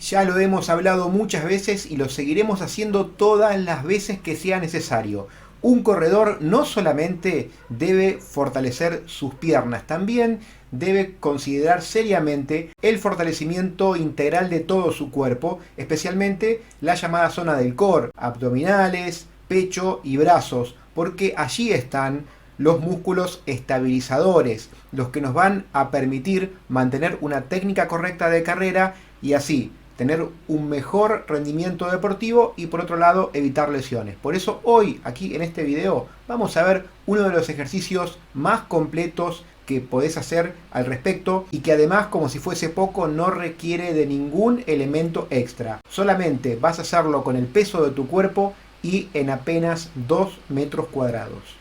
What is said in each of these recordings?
Ya lo hemos hablado muchas veces y lo seguiremos haciendo todas las veces que sea necesario. Un corredor no solamente debe fortalecer sus piernas, también debe considerar seriamente el fortalecimiento integral de todo su cuerpo, especialmente la llamada zona del core, abdominales, pecho y brazos, porque allí están los músculos estabilizadores, los que nos van a permitir mantener una técnica correcta de carrera y así tener un mejor rendimiento deportivo y por otro lado evitar lesiones. Por eso hoy aquí en este video vamos a ver uno de los ejercicios más completos que podés hacer al respecto y que además, como si fuese poco, no requiere de ningún elemento extra. Solamente vas a hacerlo con el peso de tu cuerpo y en apenas 2 metros cuadrados.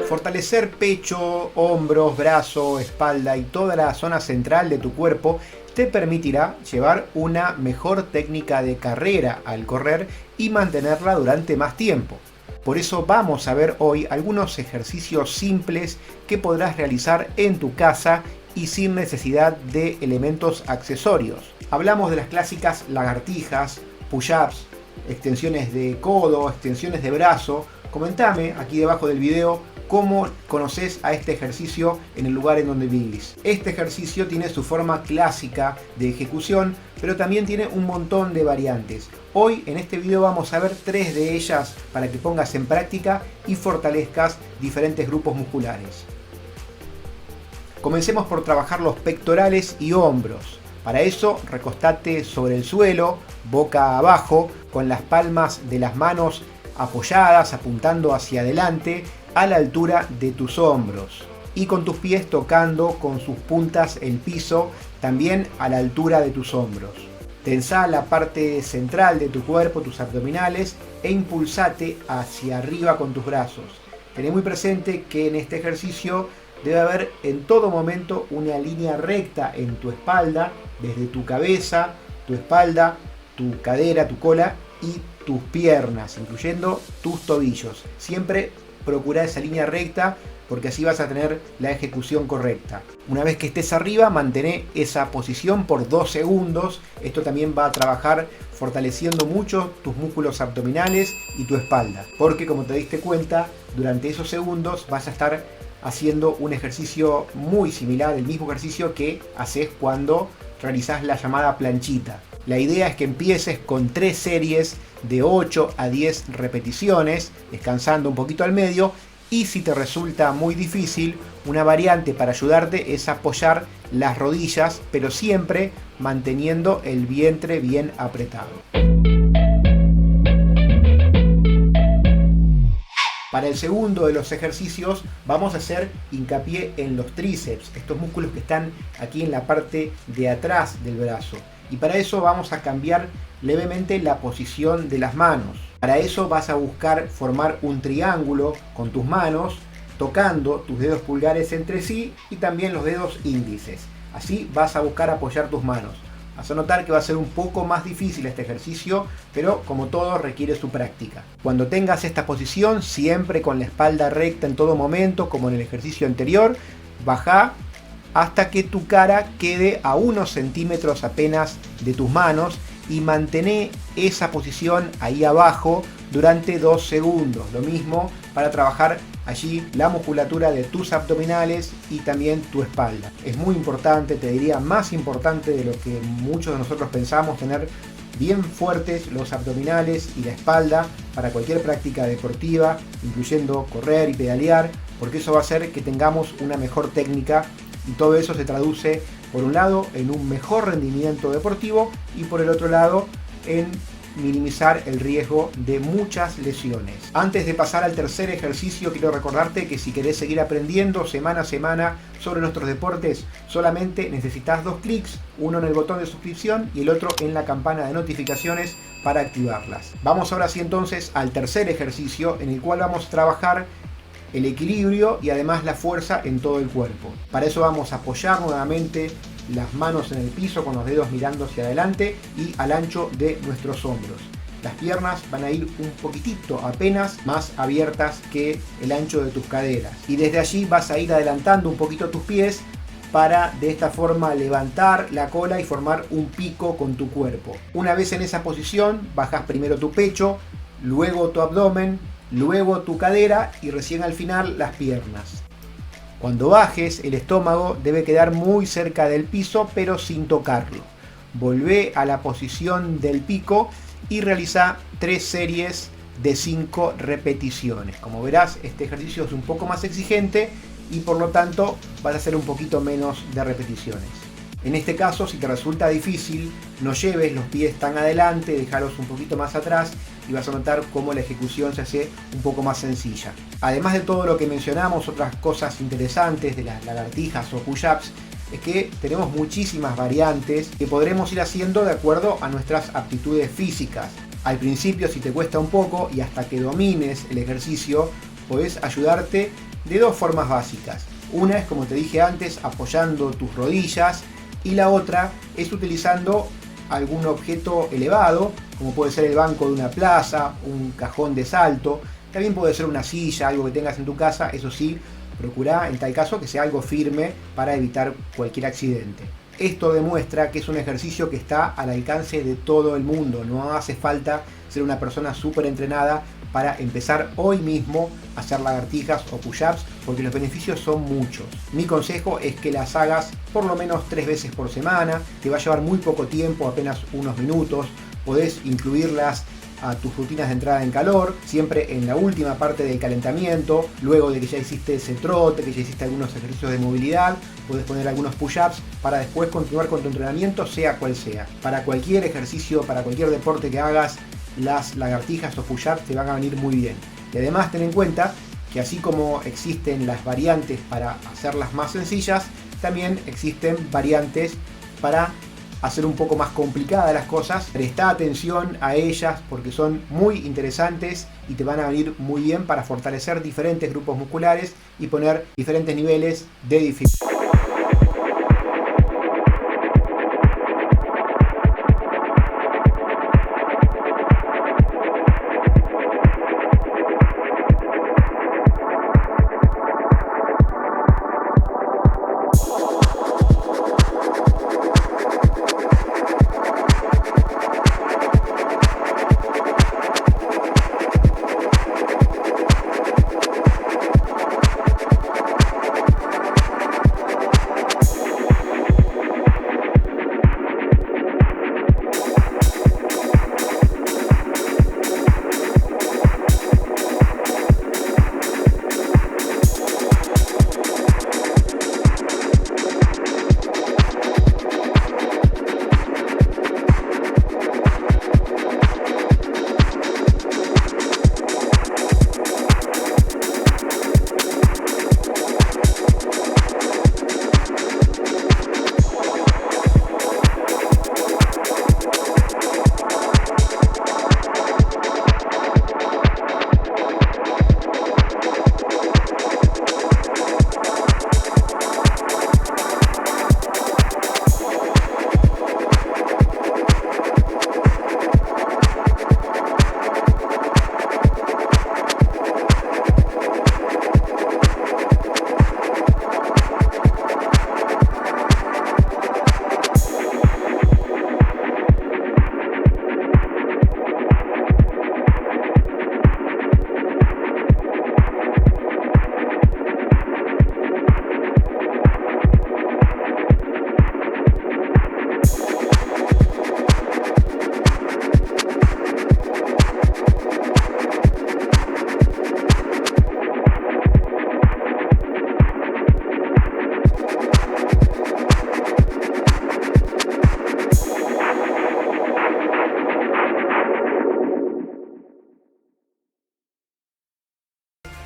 Fortalecer pecho, hombros, brazo, espalda y toda la zona central de tu cuerpo te permitirá llevar una mejor técnica de carrera al correr y mantenerla durante más tiempo. Por eso vamos a ver hoy algunos ejercicios simples que podrás realizar en tu casa y sin necesidad de elementos accesorios. Hablamos de las clásicas lagartijas, push-ups, extensiones de codo, extensiones de brazo. Comentame aquí debajo del video cómo conoces a este ejercicio en el lugar en donde vivís. Este ejercicio tiene su forma clásica de ejecución, pero también tiene un montón de variantes. Hoy en este video vamos a ver 3 de ellas para que pongas en práctica y fortalezcas diferentes grupos musculares. Comencemos por trabajar los pectorales y hombros. Para eso recostate sobre el suelo, boca abajo, con las palmas de las manos apoyadas, apuntando hacia adelante, a la altura de tus hombros y con tus pies tocando con sus puntas el piso también a la altura de tus hombros. Tensá la parte central de tu cuerpo, tus abdominales, e impulsate hacia arriba con tus brazos. Tené muy presente que en este ejercicio debe haber en todo momento una línea recta en tu espalda, desde tu cabeza, tu espalda, tu cadera, tu cola y tus piernas, incluyendo tus tobillos. Siempre procura esa línea recta porque así vas a tener la ejecución correcta. Una vez que estés arriba, mantén esa posición por 2 segundos. Esto también va a trabajar fortaleciendo mucho tus músculos abdominales y tu espalda. Porque como te diste cuenta, durante esos segundos vas a estar haciendo un ejercicio muy similar, el mismo ejercicio que haces cuando realizás la llamada planchita. La idea es que empieces con 3 series de 8 a 10 repeticiones, descansando un poquito al medio, y si te resulta muy difícil, una variante para ayudarte es apoyar las rodillas, pero siempre manteniendo el vientre bien apretado. Para el segundo de los ejercicios vamos a hacer hincapié en los tríceps, estos músculos que están aquí en la parte de atrás del brazo. Y para eso vamos a cambiar levemente la posición de las manos. Para eso vas a buscar formar un triángulo con tus manos, tocando tus dedos pulgares entre sí y también los dedos índices. Así vas a buscar apoyar tus manos. Vas a notar que va a ser un poco más difícil este ejercicio, pero como todo requiere su práctica. Cuando tengas esta posición, siempre con la espalda recta en todo momento, como en el ejercicio anterior, baja hasta que tu cara quede a unos centímetros apenas de tus manos y mantén esa posición ahí abajo durante 2 segundos. Lo mismo para trabajar allí la musculatura de tus abdominales y también tu espalda. Es muy importante, te diría más importante de lo que muchos de nosotros pensamos, tener bien fuertes los abdominales y la espalda para cualquier práctica deportiva, incluyendo correr y pedalear, porque eso va a hacer que tengamos una mejor técnica. Y todo eso se traduce, por un lado, en un mejor rendimiento deportivo y por el otro lado, en minimizar el riesgo de muchas lesiones. Antes de pasar al tercer ejercicio, quiero recordarte que si querés seguir aprendiendo semana a semana sobre nuestros deportes, solamente necesitas 2 clics, uno en el botón de suscripción y el otro en la campana de notificaciones para activarlas. Vamos ahora sí entonces al tercer ejercicio, en el cual vamos a trabajar el equilibrio y además la fuerza en todo el cuerpo. Para eso vamos a apoyar nuevamente las manos en el piso con los dedos mirando hacia adelante y al ancho de nuestros hombros. Las piernas van a ir un poquitito apenas más abiertas que el ancho de tus caderas. Y desde allí vas a ir adelantando un poquito tus pies para de esta forma levantar la cola y formar un pico con tu cuerpo. Una vez en esa posición, bajas primero tu pecho, luego tu abdomen, luego tu cadera y recién al final las piernas. Cuando bajes, el estómago debe quedar muy cerca del piso, pero sin tocarlo. Volvé a la posición del pico y realiza 3 series de 5 repeticiones. Como verás, este ejercicio es un poco más exigente y por lo tanto vas a hacer un poquito menos de repeticiones. En este caso, si te resulta difícil, no lleves los pies tan adelante, déjalos un poquito más atrás y vas a notar cómo la ejecución se hace un poco más sencilla. Además de todo lo que mencionamos, otras cosas interesantes de las lagartijas o push-ups es que tenemos muchísimas variantes que podremos ir haciendo de acuerdo a nuestras aptitudes físicas. Al principio, si te cuesta un poco y hasta que domines el ejercicio, podés ayudarte de 2 formas básicas. Una es, como te dije antes, apoyando tus rodillas, y la otra es utilizando algún objeto elevado, como puede ser el banco de una plaza, un cajón de salto, también puede ser una silla, algo que tengas en tu casa. Eso sí, procura en tal caso que sea algo firme para evitar cualquier accidente. Esto demuestra que es un ejercicio que está al alcance de todo el mundo. No hace falta ser una persona súper entrenada para empezar hoy mismo a hacer lagartijas o push-ups, porque los beneficios son muchos. Mi consejo es que las hagas por lo menos 3 veces por semana. Te va a llevar muy poco tiempo, apenas unos minutos. Podés incluirlas a tus rutinas de entrada en calor, siempre en la última parte del calentamiento, luego de que ya hiciste ese trote, que ya hiciste algunos ejercicios de movilidad, puedes poner algunos push-ups para después continuar con tu entrenamiento, sea cual sea. Para cualquier ejercicio, para cualquier deporte que hagas, las lagartijas o push-ups te van a venir muy bien. Y además ten en cuenta que así como existen las variantes para hacerlas más sencillas, también existen variantes para hacer un poco más complicadas las cosas. Presta atención a ellas porque son muy interesantes y te van a venir muy bien para fortalecer diferentes grupos musculares y poner diferentes niveles de dificultad.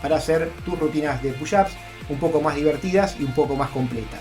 Para hacer tus rutinas de push-ups un poco más divertidas y un poco más completas.